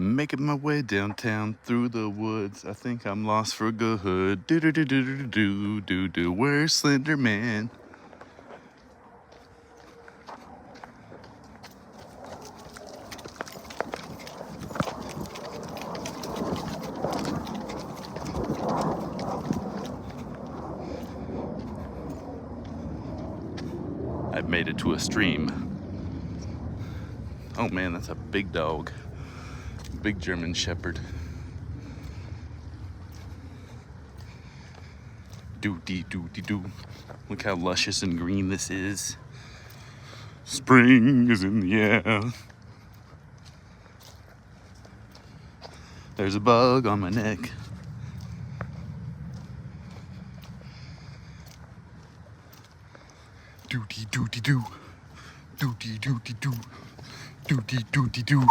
Making my way downtown through the woods. I think I'm lost for good. Do do do do do do do do. Where's Slender Man? I've made it to a stream. Oh man, that's a big dog. Big German Shepherd. Doo-dee-doo-dee-doo. Look how luscious and green this is. Spring is in the air. There's a bug on my neck. Doo-dee-doo-dee-doo. Doo-dee-doo-dee-doo. Doo-dee-doo-dee-doo.